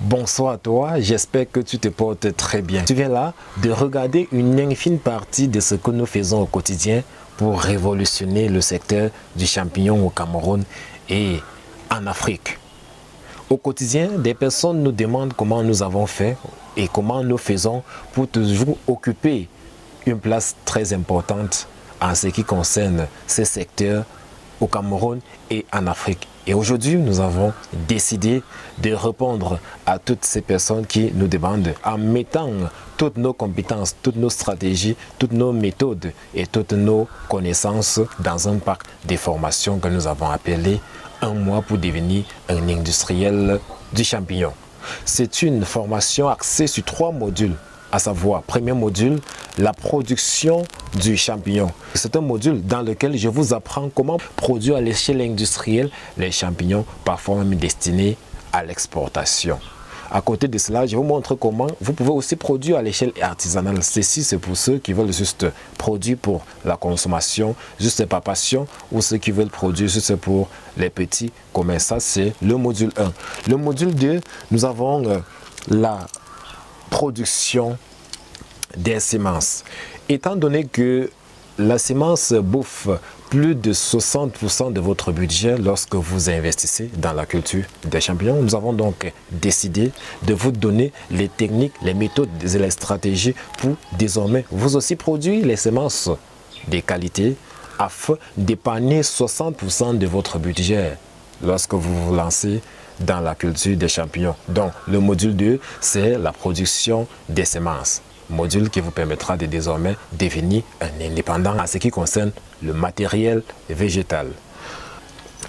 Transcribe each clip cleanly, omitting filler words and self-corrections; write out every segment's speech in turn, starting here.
Bonsoir à toi, j'espère que tu te portes très bien. Tu viens là de regarder une infime partie de ce que nous faisons au quotidien pour révolutionner le secteur du champignon au Cameroun et en Afrique. Au quotidien, des personnes nous demandent comment nous avons fait et comment nous faisons pour toujours occuper une place très importante en ce qui concerne ces secteurs au Cameroun et en Afrique. Et aujourd'hui, nous avons décidé de répondre à toutes ces personnes qui nous demandent en mettant toutes nos compétences, toutes nos stratégies, toutes nos méthodes et toutes nos connaissances dans un pack de formations que nous avons appelé un mois pour devenir un industriel du champignon. C'est une formation axée sur 3 modules. À savoir, premier module, la production du champignon. C'est un module dans lequel je vous apprends comment produire à l'échelle industrielle les champignons, parfois même destinés à l'exportation. À côté de cela, je vous montre comment vous pouvez aussi produire à l'échelle artisanale. Ceci, c'est pour ceux qui veulent juste produire pour la consommation, juste par passion, ou ceux qui veulent produire juste pour les petits commerces. Ça, c'est le module 1. Le module 2, nous avons la production des semences. Étant donné que la semence bouffe plus de 60% de votre budget lorsque vous investissez dans la culture des champignons, nous avons donc décidé de vous donner les techniques, les méthodes et les stratégies pour désormais vous aussi produire les semences de qualité afin d'épargner 60% de votre budget lorsque vous vous lancez dans la culture des champignons. Donc, le module 2, c'est la production des semences. Module qui vous permettra de désormais devenir un indépendant en ce qui concerne le matériel végétal.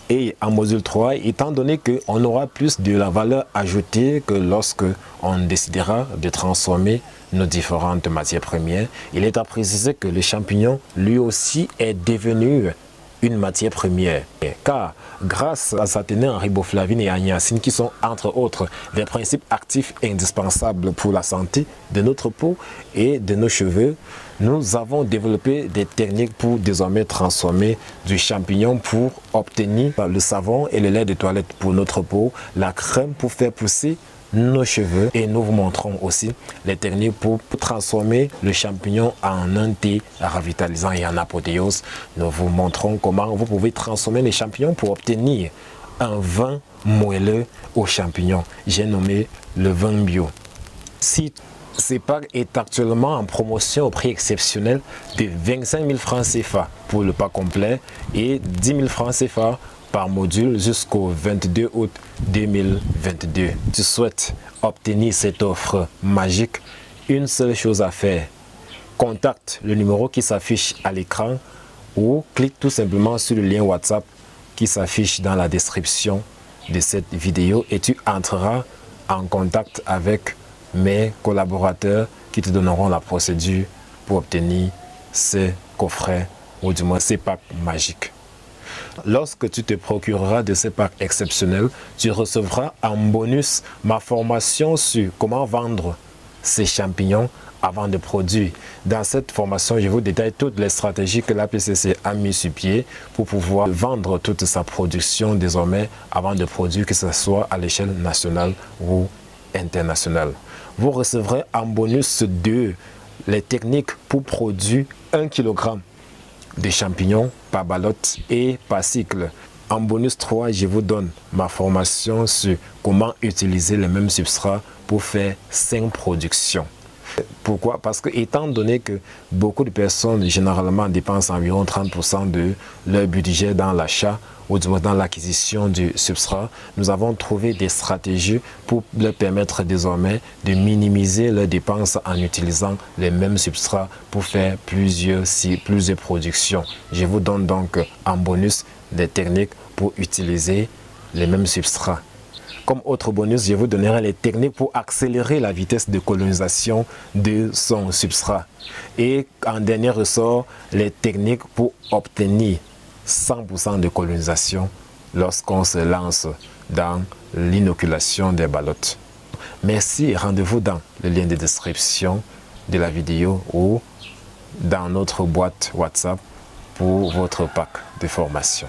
Et en module 3, étant donné qu'on aura plus de la valeur ajoutée que lorsque on décidera de transformer nos différentes matières premières, il est à préciser que le champignon, lui aussi, est devenu une matière première, car grâce à sa teneur en riboflavine et en niacine qui sont entre autres des principes actifs indispensables pour la santé de notre peau et de nos cheveux, nous avons développé des techniques pour désormais transformer du champignon pour obtenir le savon et le lait de toilette pour notre peau, la crème pour faire pousser nos cheveux, et nous vous montrons aussi les techniques pour transformer le champignon en un thé revitalisant et en apothéose. Nous vous montrons comment vous pouvez transformer les champignons pour obtenir un vin moelleux aux champignons. J'ai nommé le vin bio. Si ce pack est actuellement en promotion au prix exceptionnel de 25 000 francs CFA pour le pack complet et 10 000 francs CFA par module jusqu'au 22 août 2022. Tu souhaites obtenir cette offre magique, une seule chose à faire. Contacte le numéro qui s'affiche à l'écran ou clique tout simplement sur le lien WhatsApp qui s'affiche dans la description de cette vidéo et tu entreras en contact avec mes collaborateurs qui te donneront la procédure pour obtenir ces coffrets ou du moins ces packs magiques. Lorsque tu te procureras de ces packs exceptionnels, tu recevras en bonus ma formation sur comment vendre ces champignons avant de produire. Dans cette formation, je vous détaille toutes les stratégies que l'APCC a mis sur pied pour pouvoir vendre toute sa production désormais avant de produire, que ce soit à l'échelle nationale ou internationale. Vous recevrez en bonus les techniques pour produire 1 kg de champignons par ballotte et par cycle. En bonus 3, je vous donne ma formation sur comment utiliser les mêmes substrats pour faire 5 productions. Pourquoi? Parce que étant donné que beaucoup de personnes généralement dépensent environ 30% de leur budget dans l'achat ou du moins dans l'acquisition du substrat, nous avons trouvé des stratégies pour leur permettre désormais de minimiser leurs dépenses en utilisant les mêmes substrats pour faire plusieurs productions. Je vous donne donc en bonus des techniques pour utiliser les mêmes substrats. Comme autre bonus, je vous donnerai les techniques pour accélérer la vitesse de colonisation de son substrat. Et en dernier ressort, les techniques pour obtenir 100% de colonisation lorsqu'on se lance dans l'inoculation des ballottes. Merci et rendez-vous dans le lien de description de la vidéo ou dans notre boîte WhatsApp pour votre pack de formation.